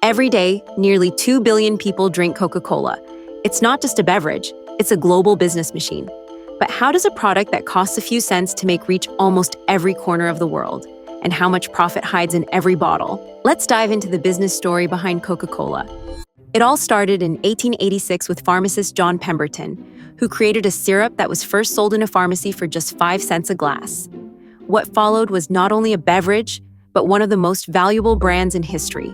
Every day, nearly 2 billion people drink Coca-Cola. It's not just a beverage, it's a global business machine. But how does a product that costs a few cents to make reach almost every corner of the world? And how much profit hides in every bottle? Let's dive into the business story behind Coca-Cola. It all started in 1886 with pharmacist John Pemberton, who created a syrup that was first sold in a pharmacy for just 5 cents a glass. What followed was not only a beverage, but one of the most valuable brands in history.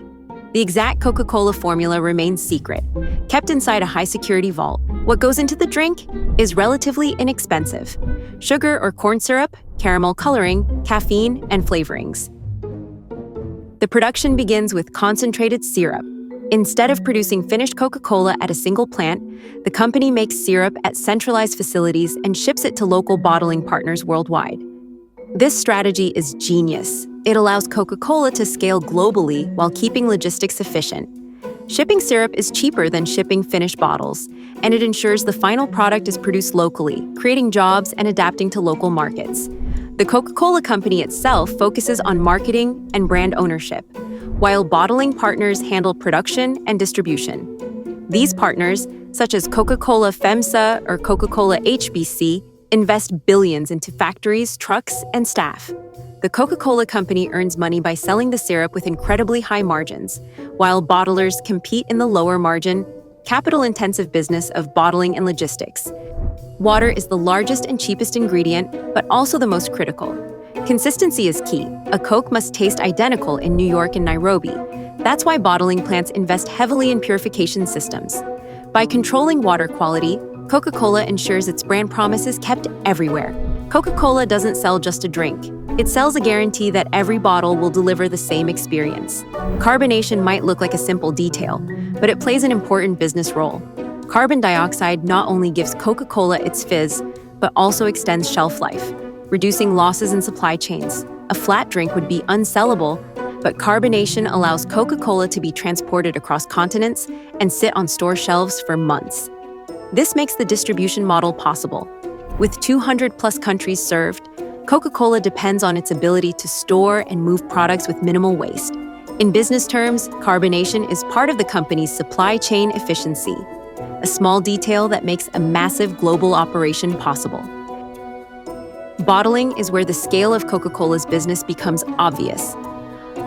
The exact Coca-Cola formula remains secret, kept inside a high-security vault. What goes into the drink is relatively inexpensive: sugar or corn syrup, caramel coloring, caffeine, and flavorings. The production begins with concentrated syrup. Instead of producing finished Coca-Cola at a single plant, the company makes syrup at centralized facilities and ships it to local bottling partners worldwide. This strategy is genius. It allows Coca-Cola to scale globally while keeping logistics efficient. Shipping syrup is cheaper than shipping finished bottles, and it ensures the final product is produced locally, creating jobs and adapting to local markets. The Coca-Cola Company itself focuses on marketing and brand ownership, while bottling partners handle production and distribution. These partners, such as Coca-Cola FEMSA or Coca-Cola HBC, invest billions into factories, trucks, and staff. The Coca-Cola Company earns money by selling the syrup with incredibly high margins, while bottlers compete in the lower margin, capital-intensive business of bottling and logistics. Water is the largest and cheapest ingredient, but also the most critical. Consistency is key. A Coke must taste identical in New York and Nairobi. That's why bottling plants invest heavily in purification systems. By controlling water quality, Coca-Cola ensures its brand promise is kept everywhere. Coca-Cola doesn't sell just a drink. It sells a guarantee that every bottle will deliver the same experience. Carbonation might look like a simple detail, but it plays an important business role. Carbon dioxide not only gives Coca-Cola its fizz, but also extends shelf life, reducing losses in supply chains. A flat drink would be unsellable, but carbonation allows Coca-Cola to be transported across continents and sit on store shelves for months. This makes the distribution model possible. With 200+ countries served, Coca-Cola depends on its ability to store and move products with minimal waste. In business terms, carbonation is part of the company's supply chain efficiency, a small detail that makes a massive global operation possible. Bottling is where the scale of Coca-Cola's business becomes obvious.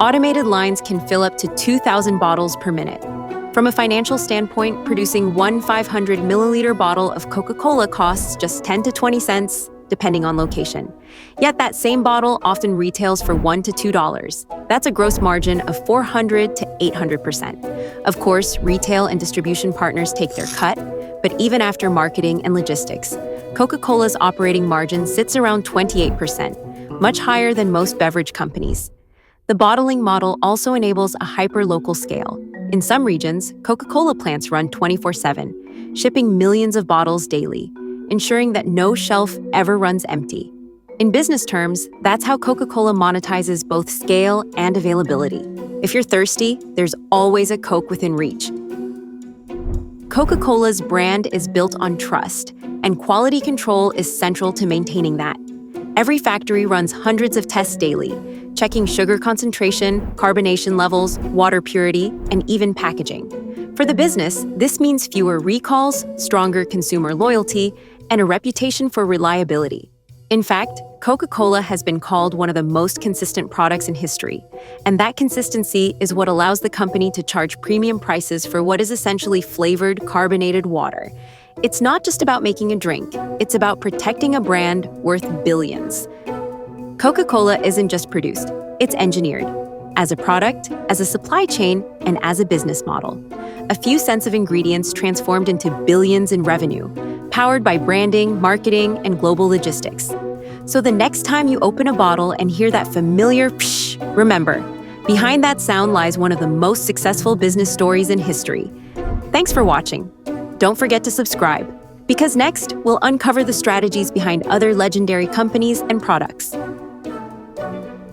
Automated lines can fill up to 2,000 bottles per minute. From a financial standpoint, producing one 500 milliliter bottle of Coca-Cola costs just 10 to 20 cents, depending on location. Yet that same bottle often retails for $1 to $2. That's a gross margin of 400 to 800%. Of course, retail and distribution partners take their cut, but even after marketing and logistics, Coca-Cola's operating margin sits around 28%, much higher than most beverage companies. The bottling model also enables a hyper-local scale. In some regions, Coca-Cola plants run 24/7, shipping millions of bottles daily, ensuring that no shelf ever runs empty. In business terms, that's how Coca-Cola monetizes both scale and availability. If you're thirsty, there's always a Coke within reach. Coca-Cola's brand is built on trust, and quality control is central to maintaining that. Every factory runs hundreds of tests daily, checking sugar concentration, carbonation levels, water purity, and even packaging. For the business, this means fewer recalls, stronger consumer loyalty, and a reputation for reliability. In fact, Coca-Cola has been called one of the most consistent products in history, and that consistency is what allows the company to charge premium prices for what is essentially flavored, carbonated water. It's not just about making a drink, it's about protecting a brand worth billions. Coca-Cola isn't just produced, it's engineered. As a product, as a supply chain, and as a business model. A few cents of ingredients transformed into billions in revenue, powered by branding, marketing, and global logistics. So the next time you open a bottle and hear that familiar psh, remember, behind that sound lies one of the most successful business stories in history. Thanks for watching. Don't forget to subscribe, because next we'll uncover the strategies behind other legendary companies and products.